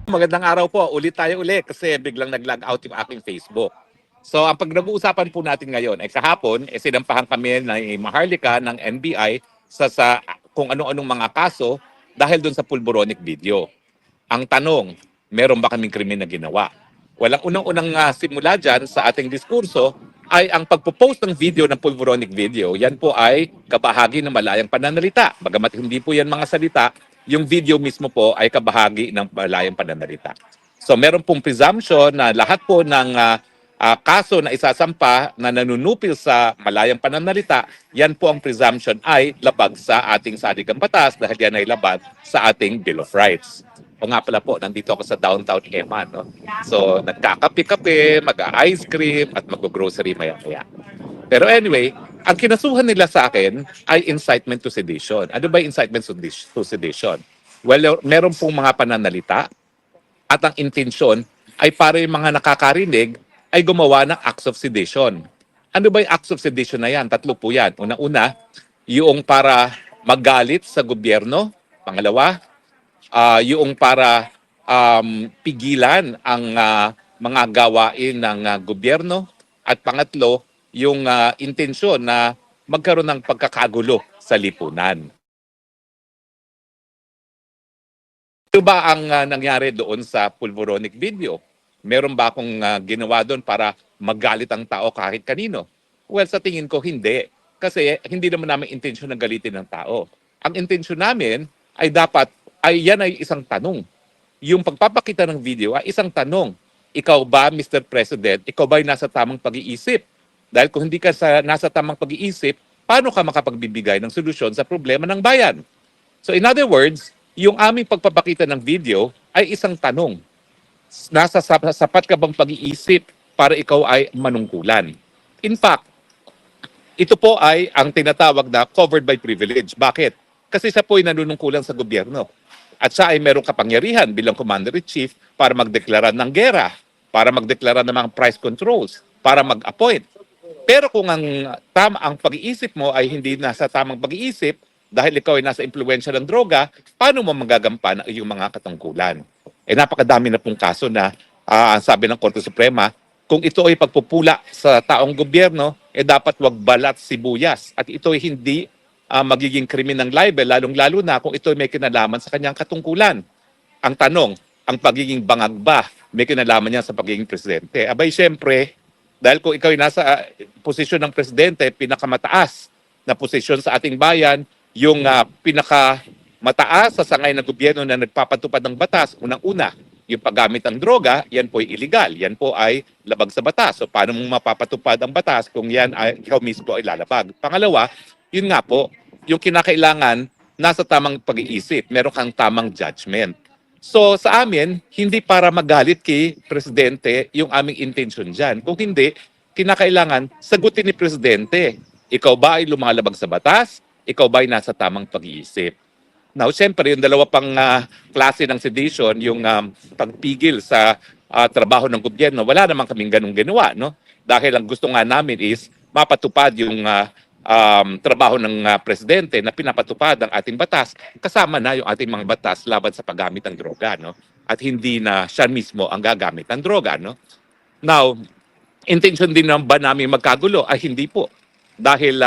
Magandang araw po. Ulit tayo kasi biglang nag-log out yung aking Facebook. So ang pag-uusapan po natin ngayon ay kahapon, sinampahan kami ng Maharlika ng NBI sa kung ano-anong mga kaso dahil doon sa pulboronic video. Ang tanong, meron ba kaming krimen na ginawa? Walang unang-unang simula dyan sa ating diskurso ay ang pagpo-post ng video ng pulboronic video. Yan po ay kabahagi ng malayang pananalita. Bagamat hindi po yan mga salita, yung video mismo po ay kabahagi ng malayang pananalita. So meron pong presumption na lahat po ng kaso na isasampa na nanunupil sa malayang pananalita, yan po ang presumption ay labag sa ating saligang batas dahil yan ay labag sa ating Bill of Rights. O nga pala po, nandito ako sa downtown Eman. No? So, nagkakape-kape, mag-ice cream, at mag-grocery maya-maya. Pero anyway, ang kinasuhan nila sa akin ay incitement to sedition. Ano ba yung incitement to sedition? Well, meron pong mga pananalita at ang intensyon ay para yung mga nakakarinig ay gumawa ng acts of sedition. Ano ba yung acts of sedition na yan? Tatlo po yan. Una-una, yung para magalit sa gobyerno. Pangalawa, yung para pigilan ang mga gawain ng gobyerno. At pangatlo, yung intensyon na magkaroon ng pagkakagulo sa lipunan. Ano ba ang nangyari doon sa pulboronic video? Meron ba akong ginawa doon para magalit ang tao kahit kanino? Well, sa tingin ko hindi. Kasi hindi naman namin intensyon na galitin ng tao. Ang intensyon namin ay dapat, yan ay isang tanong. Yung pagpapakita ng video ay isang tanong. Ikaw ba, Mr. President, ikaw ba ay nasa tamang pag-iisip? Dahil kung hindi ka nasa tamang pag-iisip, paano ka makapagbibigay ng solusyon sa problema ng bayan? So in other words, yung aming pagpapakita ng video ay isang tanong. Nasa sapat ka bang pag-iisip para ikaw ay manungkulan? In fact, ito po ay ang tinatawag na covered by privilege. Bakit? Kasi siya po ay nanunungkulan sa gobyerno. At siya ay merong kapangyarihan bilang Commander-in-Chief para magdeklara ng gera, para magdeklara ng mga price controls, para mag-appoint. Pero kung ang pag-iisip mo ay hindi nasa tamang pag-iisip, dahil ikaw ay nasa impluensya ng droga, paano mo magagampan ang iyong mga katungkulan? Napakadami na pong kaso na sabi ng Korte Suprema, kung ito ay pagpupula sa taong gobyerno, dapat wag balat sibuyas. At ito ay hindi magiging krimen ng libel, lalong-lalo na kung ito ay may kinalaman sa kanyang katungkulan. Ang tanong, ang pagiging bangag ba may kinalaman niya sa pagiging presidente? Abay, syempre, dahil kung ikaw ay nasa posisyon ng presidente, pinakamataas na posisyon sa ating bayan, yung pinakamataas sa sangay ng gobyerno na nagpapatupad ng batas, unang-una, yung paggamit ng droga, yan po ay illegal. Yan po ay labag sa batas. So paano mo mapapatupad ang batas kung yan ay ikaw mismo ay lalabag? Pangalawa, yun nga po, yung kinakailangan nasa tamang pag-iisip. Meron kang tamang judgment. So sa amin, hindi para magalit kay Presidente yung aming intention dyan. Kung hindi, kinakailangan sagutin ni Presidente. Ikaw ba ay lumalabag sa batas? Ikaw ba ay nasa tamang pag-iisip? Now, siyempre, yung dalawa pang klase ng sedition, yung pagpigil sa trabaho ng gobyerno, wala naman kaming ganung ginawa, no? Dahil ang gusto nga namin is mapatupad yung trabaho ng presidente na pinapatupad ang ating batas, kasama na yung ating mga batas laban sa paggamit ng droga, no? At hindi na siya mismo ang gagamit ng droga, no? Now, intention din ba namin magkagulo? Ay hindi po. Dahil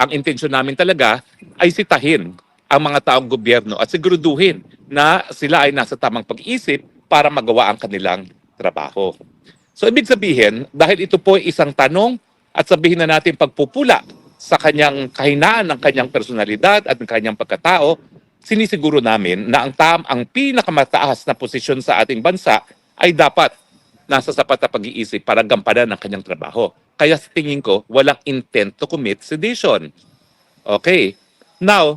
ang intention namin talaga ay sitahin ang mga taong gobyerno at siguraduhin na sila ay nasa tamang pag-iisip para magawa ang kanilang trabaho. So ibig sabihin, dahil ito po ay isang tanong at sabihin na natin pagpupula sa kanyang kahinaan ng kanyang personalidad at ng kanyang pagkatao, sinisiguro namin na ang pinakamataas na posisyon sa ating bansa ay dapat nasa sapat na pag-iisip para gampanan ang kanyang trabaho. Kaya sa tingin ko, walang intent to commit sedition. Okay. Now,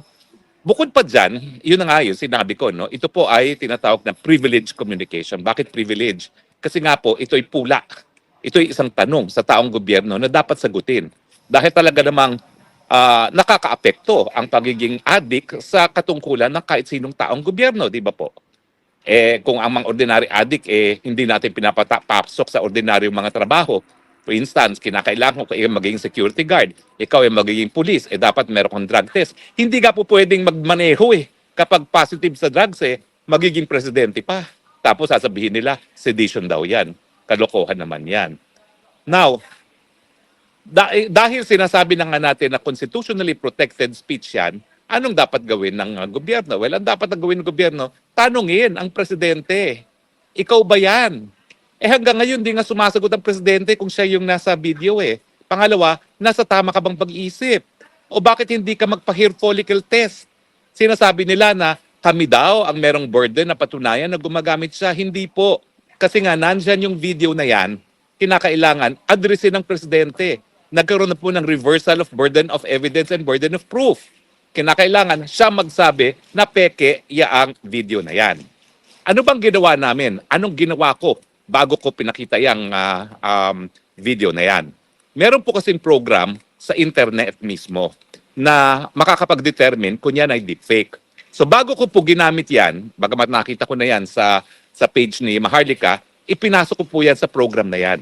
bukod pa dyan, yun na nga yun, sinabi ko, no? Ito po ay tinatawag na privilege communication. Bakit privilege? Kasi nga po, ito ay pula. Ito ay isang tanong sa taong gobyerno na dapat sagutin. Dahil talaga namang nakakaapekto ang pagiging addict sa katungkulan ng kahit sinong taong gobyerno, di ba po? Kung ang mga ordinary addict, hindi natin pinapapasok sa ordinaryong mga trabaho. For instance, kinakailangan ko kayo magiging security guard, ikaw ay magiging police, dapat meron kang drug test. Hindi ka po pwedeng magmaneho kapag positive sa drugs, magiging presidente pa. Tapos sasabihin nila, sedition daw yan. Kalokohan naman yan. Now, dahil sinasabi na nga natin na constitutionally protected speech yan, anong dapat gawin ng gobyerno? Well, ang dapat na gawin ng gobyerno, tanungin ang presidente. Ikaw ba yan? Hanggang ngayon, di nga sumasagot ang presidente kung siya yung nasa video eh. Pangalawa, nasa tama ka bang pag-iisip? O bakit hindi ka magpa-hair follicle test? Sinasabi nila na kami daw ang merong burden na patunayan na gumagamit siya. Hindi po. Kasi nga, nandyan yung video na yan, kinakailangan addressin ng presidente. Nagkaroon na po ng reversal of burden of evidence and burden of proof. Kinakailangan siya magsabi na peke yaang video na yan. Ano bang ginawa namin? Anong ginawa ko bago ko pinakita yung video na yan? Meron po kasing program sa internet mismo na makakapag-determine kung yan ay deepfake. So bago ko po ginamit yan, bagamat nakita ko na yan sa page ni Maharlika, ipinasok ko po yan sa program na yan.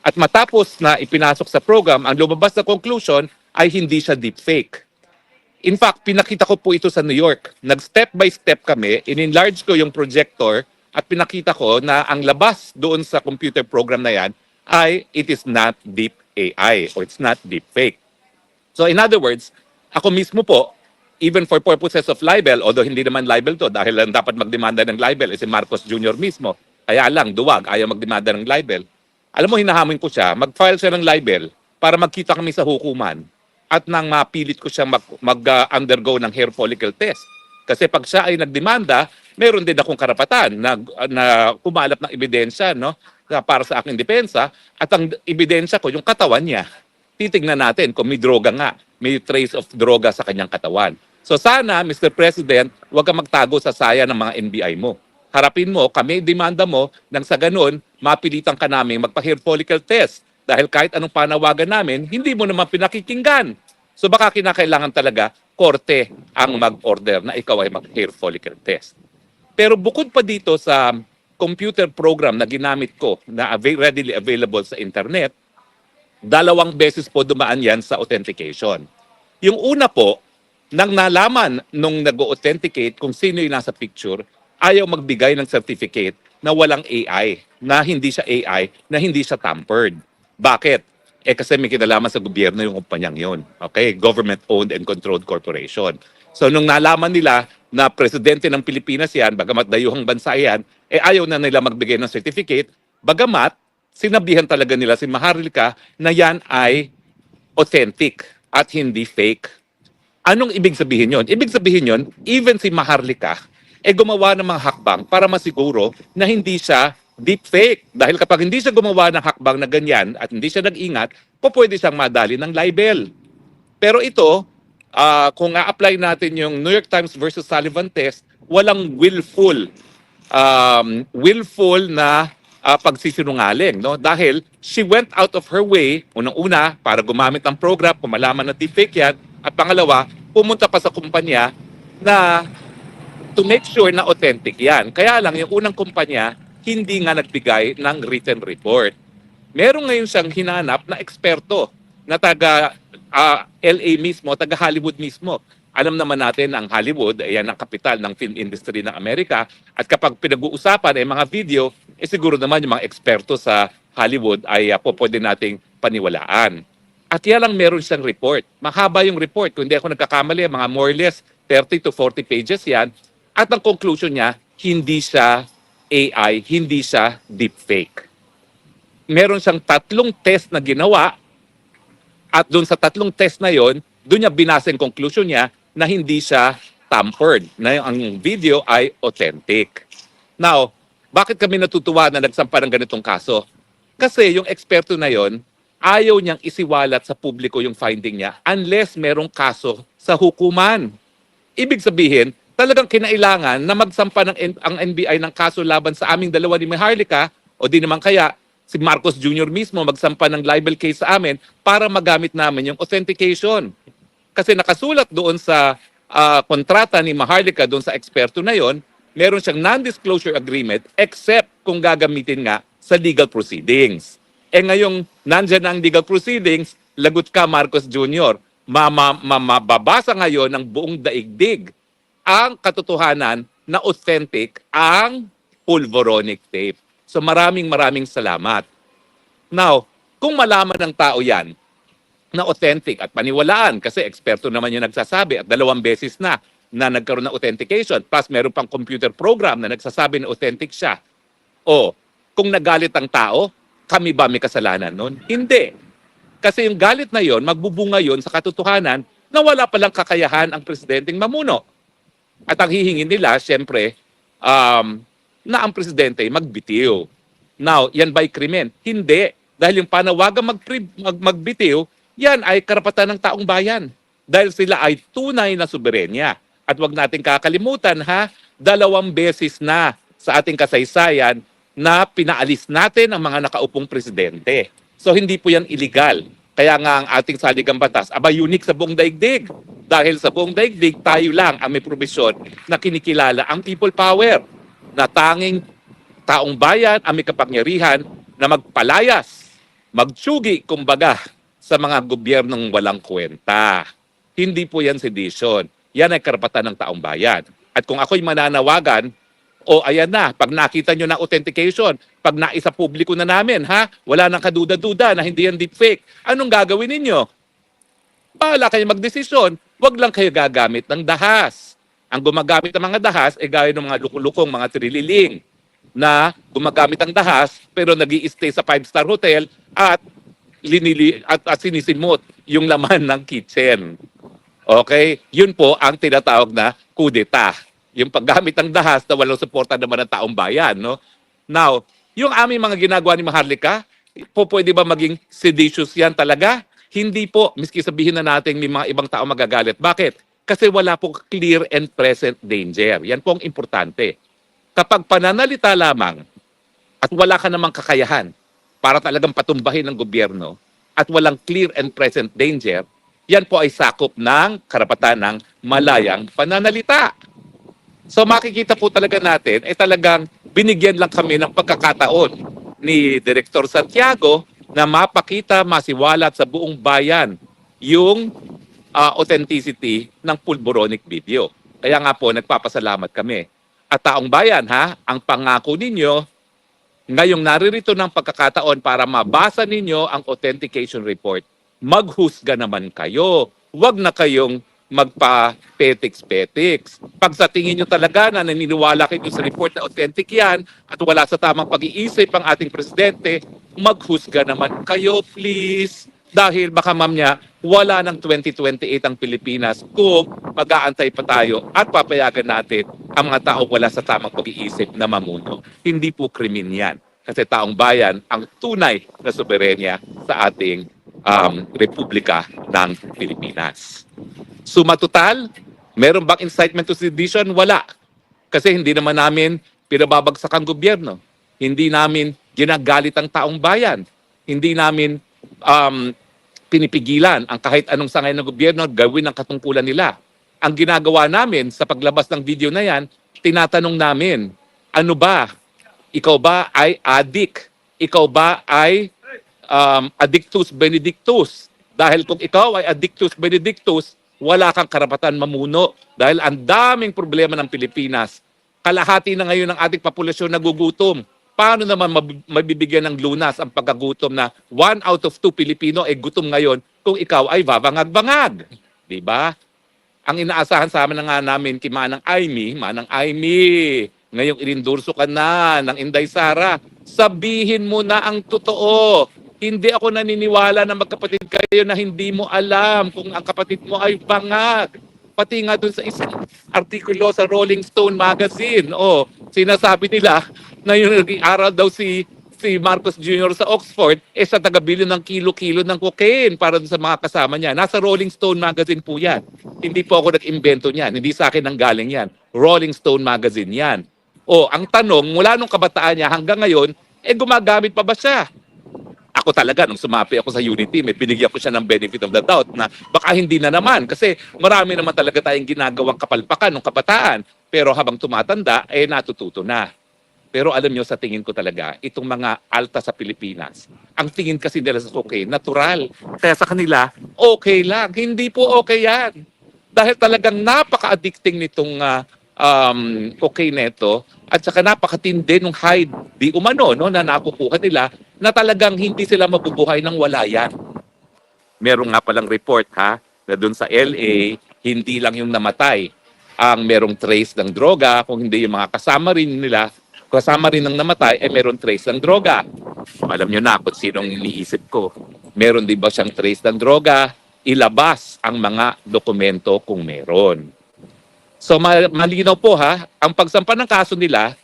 At matapos na ipinasok sa program, ang lumabas na conclusion ay hindi siya deepfake. In fact, pinakita ko po ito sa New York. Nag-step by step kami, in-enlarge ko yung projector at pinakita ko na ang labas doon sa computer program na yan ay it is not deep AI or it's not deep fake. So in other words, ako mismo po, even for purposes of libel, although hindi naman libel to dahil lang dapat magdemanda ng libel si Marcos Jr. mismo, kaya lang duwag, ayaw magdemanda ng libel. Alam mo, hinahamon ko siya, mag-file siya ng libel para magkita kami sa hukuman at nang mapilit ko siya mag-undergo ng hair follicle test. Kasi pag siya ay nagdemanda, meron din akong karapatan na kumalap ng ebidensya no, para sa aking depensa at ang ebidensya ko, yung katawan niya. Titignan natin kung may droga nga, may trace of droga sa kanyang katawan. So sana, Mr. President, huwag kang magtago sa saya ng mga NBI mo. Harapin mo, kami demanda mo, nang sa ganun, mapilitan ka namin magpa-hair follicle test. Dahil kahit anong panawagan namin, hindi mo naman pinakikinggan. So baka kinakailangan talaga, korte ang mag-order na ikaw ay mag-hair follicle test. Pero bukod pa dito sa computer program na ginamit ko na readily available sa internet, 2 beses po dumaan yan sa authentication. Yung una po, nang nalaman nung nag-authenticate kung sino yung nasa picture, ayaw magbigay ng certificate na walang AI, na hindi siya AI, na hindi siya tampered. Bakit? Kasi may kinalaman sa gobyerno yung kumpanyang yun. Okay? Government-owned and controlled corporation. So nung nalaman nila na presidente ng Pilipinas yan, bagamat dayuhang bansa yan, ayaw na nila magbigay ng certificate, bagamat sinabihan talaga nila si Maharlika na yan ay authentic at hindi fake. Anong ibig sabihin yon? Ibig sabihin yon, even si Maharlika, gumawa ng mga hakbang para masiguro na hindi siya deepfake. Dahil kapag hindi siya gumawa ng hakbang na ganyan at hindi siya nag-ingat, pwede siyang madali ng libel. Pero ito, kung a-apply natin yung New York Times versus Sullivan test, walang willful na pagsisinungaling. No? Dahil she went out of her way, unang-una, para gumamit ng program, kung malaman na deepfake yan, at pangalawa, pumunta pa sa kumpanya na to make sure na authentic yan. Kaya lang, yung unang kumpanya, hindi nga nagbigay ng written report. Meron ngayon siyang hinanap na eksperto na taga LA mismo, taga Hollywood mismo. Alam naman natin ang Hollywood, ayan ang kapital ng film industry ng Amerika. At kapag pinag-uusapan ay mga video, siguro naman yung mga eksperto sa Hollywood ay pwede nating paniwalaan. At yan lang meron siyang report. Mahaba yung report. Kung hindi ako nagkakamali, mga more or less 30 to 40 pages yan. At ang conclusion niya, hindi siya AI, hindi siya deepfake. Meron siyang 3 test na ginawa at doon sa 3 test na yon, doon niya binasa yung conclusion niya na hindi siya tampered, na ang video ay authentic. Now, bakit kami natutuwa na nagsampa ng ganitong kaso? Kasi yung eksperto na yon, ayaw niyang isiwalat sa publiko yung finding niya unless merong kaso sa hukuman. Ibig sabihin, talagang kinailangan na magsampa ang NBI ng kaso laban sa aming dalawa ni Maharlika o di naman kaya si Marcos Jr. mismo magsampa ng libel case sa amin para magamit namin yung authentication. Kasi nakasulat doon sa kontrata ni Maharlika doon sa eksperto na yon, meron siyang non-disclosure agreement except kung gagamitin nga sa legal proceedings. Ngayong nandyan ang legal proceedings, lagot ka Marcos Jr. Mababasa ngayon ng buong daigdig ang katotohanan na authentic ang pulvoronic tape. So maraming salamat. Now, kung malaman ng tao yan na authentic at paniwalaan, kasi eksperto naman yung nagsasabi at 2 beses na nagkaroon ng authentication, plus meron pang computer program na nagsasabi na authentic siya. O, kung nagalit ang tao, kami ba may kasalanan nun? Hindi. Kasi yung galit na yon, magbubunga yon sa katotohanan na wala palang kakayahan ang presidenteng mamuno. At ang hihingin nila, syempre, na ang presidente magbitiw. Now, yan ba'y krimen? Hindi. Dahil yung panawagang magbitiw, yan ay karapatan ng taong bayan. Dahil sila ay tunay na soberenya. At wag nating kakalimutan ha, 2 beses na sa ating kasaysayan na pinaalis natin ang mga nakaupong presidente. So hindi po yan illegal. Kaya nga ang ating saligang batas, unique sa buong daigdig. Dahil sa buong daigdig, tayo lang ang may probisyon na kinikilala ang people power. Na tanging taong bayan ang may kapangyarihan na magpalayas, magtsugi, kumbaga, sa mga gobyernong walang kwenta. Hindi po yan sedition. Yan ay karapatan ng taong bayan. At kung ako'y mananawagan, ayan na, pag nakita nyo ng authentication, pag naisa publiko na namin, wala nang kaduda-duda na hindi yan deepfake, anong gagawin ninyo? Bahala kayo magdesisyon, wag lang kayo gagamit ng dahas. Ang gumagamit ng mga dahas ay gaya ng mga lukulukong mga trililing na gumagamit ng dahas pero nag-i-stay sa 5-star hotel at sinisimot yung laman ng kitchen. Okay? Yun po ang tinatawag na kudeta. Yung paggamit ng dahas na walang suporta naman ng taong bayan. No? Now, yung aming mga ginagawa ni Maharlika, pwede ba maging seditious yan talaga? Hindi po, miski sabihin na natin may mga ibang tao magagalit. Bakit? Kasi wala po clear and present danger. Yan po ang importante. Kapag pananalita lamang at wala ka namang kakayahan para talagang patumbahin ng gobyerno at walang clear and present danger, yan po ay sakop ng karapatan ng malayang pananalita. So makikita po talaga natin ay talagang binigyan lang kami ng pagkakataon ni Director Santiago na mapakita, masiwalat sa buong bayan yung authenticity ng pulboronic video. Kaya nga po, nagpapasalamat kami. At taong bayan, ang pangako ninyo, ngayong naririto ng pagkakataon para mabasa ninyo ang authentication report, maghusga naman kayo. Huwag na kayong magpa-petiks-petiks. Pag sa tingin nyo talaga na naniniwala kayo sa report na authentic yan at wala sa tamang pag-iisip ang ating presidente, maghusga naman kayo, please. Dahil baka mamaya, wala ng 2028 ang Pilipinas kung mag-aantay pa tayo at papayagan natin ang mga tao wala sa tamang pag-iisip na mamuno. Hindi po krimen yan. Kasi taong bayan ang tunay na soberenya sa ating Republika ng Pilipinas. Suma total, meron bang incitement to sedition? Wala. Kasi hindi naman namin pinababagsak ang gobyerno. Hindi namin ginagalit ang taong bayan. Hindi namin pinipigilan ang kahit anong sangay ng gobyerno gawin ang katungkulan nila. Ang ginagawa namin sa paglabas ng video na yan, tinatanong namin, ano ba? Ikaw ba ay addict? Ikaw ba ay addictus benedictus? Dahil kung ikaw ay addictus benedictus, wala kang karapatan mamuno. Dahil ang daming problema ng Pilipinas. Kalahati na ngayon ng ating populasyon nagugutom. Paano naman mabibigyan ng lunas ang pagkagutom na 1 out of 2 Pilipino ay gutom ngayon kung ikaw ay babangag-bangag? Diba? Ang inaasahan sa amin na nga namin kay Manang Aimee, ngayong inindurso ka na ng Inday Sara, sabihin mo na ang totoo. Hindi ako naniniwala na magkapatid kayo na hindi mo alam kung ang kapatid mo ay bangag. Pati nga dun sa isang artikulo sa Rolling Stone magazine, sinasabi nila na yung nag-aaral daw si Marcos Jr. sa Oxford, sa taga-bilyon ng kilo-kilo ng cocaine para sa mga kasama niya. Nasa Rolling Stone magazine po yan. Hindi po ako nag-imbento niyan. Hindi sa akin ang galing yan. Rolling Stone magazine yan. Ang tanong, mula nung kabataan niya hanggang ngayon, gumagamit pa ba siya? Ako talaga, nung sumapi ako sa Unity, may binigyan ko siya ng benefit of the doubt na baka hindi na naman. Kasi marami naman talaga tayong ginagawang kapalpakan nung kabataan. Pero habang tumatanda, natututo na. Pero alam nyo, sa tingin ko talaga, itong mga alta sa Pilipinas, ang tingin kasi nila sa cocaine, natural. Kaya sa kanila, okay lang. Hindi po okay yan. Dahil talagang napaka-addicting nitong okay neto at saka napakatindi nung hide di umano no, na nakukuha nila na talagang hindi sila mabubuhay ng wala yan. Meron nga palang report ha na doon sa LA, hindi lang yung namatay ang merong trace ng droga, kung hindi yung mga kasama rin ng namatay, merong trace ng droga. Alam nyo na kung sinong iniisip ko. Meron din ba siyang trace ng droga? Ilabas ang mga dokumento kung meron. So malinaw po ha, ang pagsampa ng kaso nila,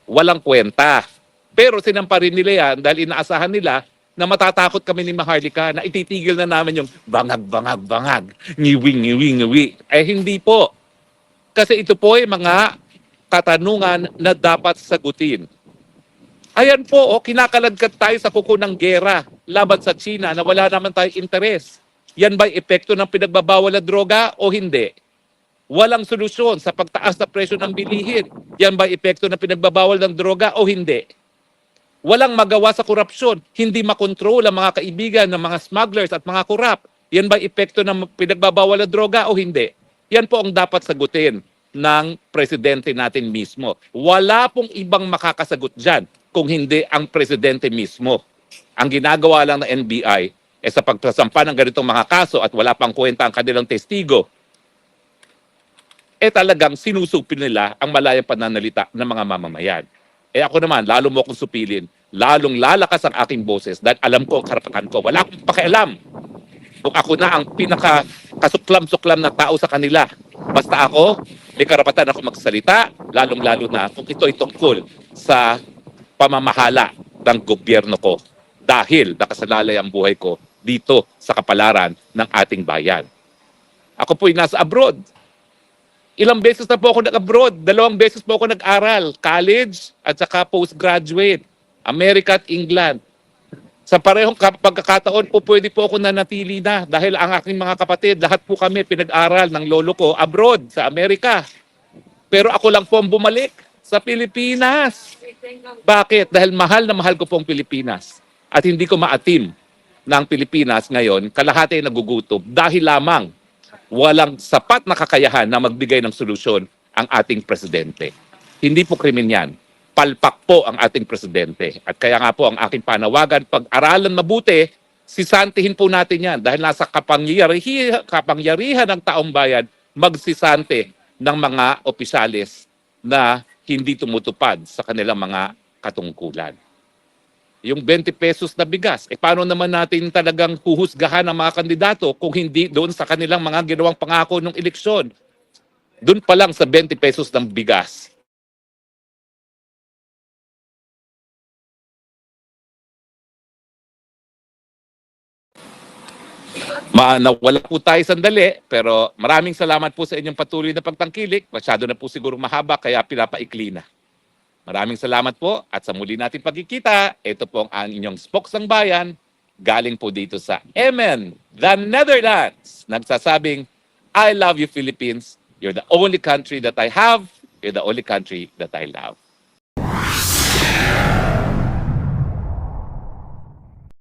walang kwenta. Pero sinampa rin nila yan dahil inaasahan nila na matatakot kami ni Maharlika na ititigil na namin yung bangag, ngiwi. Hindi po. Kasi ito po ay mga katanungan na dapat sagutin. Ayan po, kinakaladkad tayo sa kuko ng gera laban sa China na wala naman tayong interes. Yan ba'y epekto ng pinagbabawal na droga o hindi? Walang solusyon sa pagtaas na presyo ng bilihin. Yan ba'y epekto ng pinagbabawal ng droga o hindi? Walang magawa sa korupsyon. Hindi makontrol ang mga kaibigan ng mga smugglers at mga korap. Yan ba'y epekto ng pinagbabawal na droga o hindi? Yan po ang dapat sagutin ng presidente natin mismo. Wala pong ibang makakasagot dyan kung hindi ang presidente mismo. Ang ginagawa lang ng NBI sa pagsasampa ng ganitong mga kaso at wala pang kwenta ang kanilang testigo, talagang sinusupil nila ang malayang pananalita ng mga mamamayan. Ako naman, lalo mo akong supilin, lalong lalakas ang aking boses dahil alam ko ang karapatan ko. Wala akong pakialam kung ako na ang pinaka-kasuklam-suklam na tao sa kanila. Basta ako, may karapatan ako magsalita, lalong-lalo na kung ito'y tungkol sa pamamahala ng gobyerno ko dahil nakasalalay ang buhay ko dito sa kapalaran ng ating bayan. Ako po'y nasa abroad. Ilang beses na po ako nag-abroad. 2 beses po ako nag-aral. College at saka postgraduate. America at England. Sa parehong pagkakataon po pwede po ako nanatili na dahil ang aking mga kapatid, lahat po kami pinag-aral ng lolo ko abroad sa Amerika. Pero ako lang po ang bumalik sa Pilipinas. Bakit? Dahil mahal na mahal ko po ang Pilipinas. At hindi ko maatim ng Pilipinas ngayon, kalahati ay nagugutom dahil lamang walang sapat na kakayahan na magbigay ng solusyon ang ating presidente. Hindi po krimen yan. Palpak po ang ating presidente. At kaya nga po ang aking panawagan, pag-aralan mabuti, sisantihin po natin yan dahil nasa kapangyarihan ng taong bayan magsisante ng mga opisyales na hindi tumutupad sa kanilang mga katungkulan. Yung 20 pesos na bigas, paano naman natin talagang huhusgahan ang mga kandidato kung hindi doon sa kanilang mga ginawang pangako ng eleksyon? Doon pa lang sa 20 pesos ng bigas. Nawala po tayo sandali, pero maraming salamat po sa inyong patuloy na pagtangkilik. Masyado na po siguro mahaba, kaya pinapaikli na. Maraming salamat po at sa muli nating pagkikita, ito po ang inyong Spokesang Bayan, galing po dito sa Emmen, the Netherlands. Nagsasabing, I love you Philippines, you're the only country that I have, you're the only country that I love.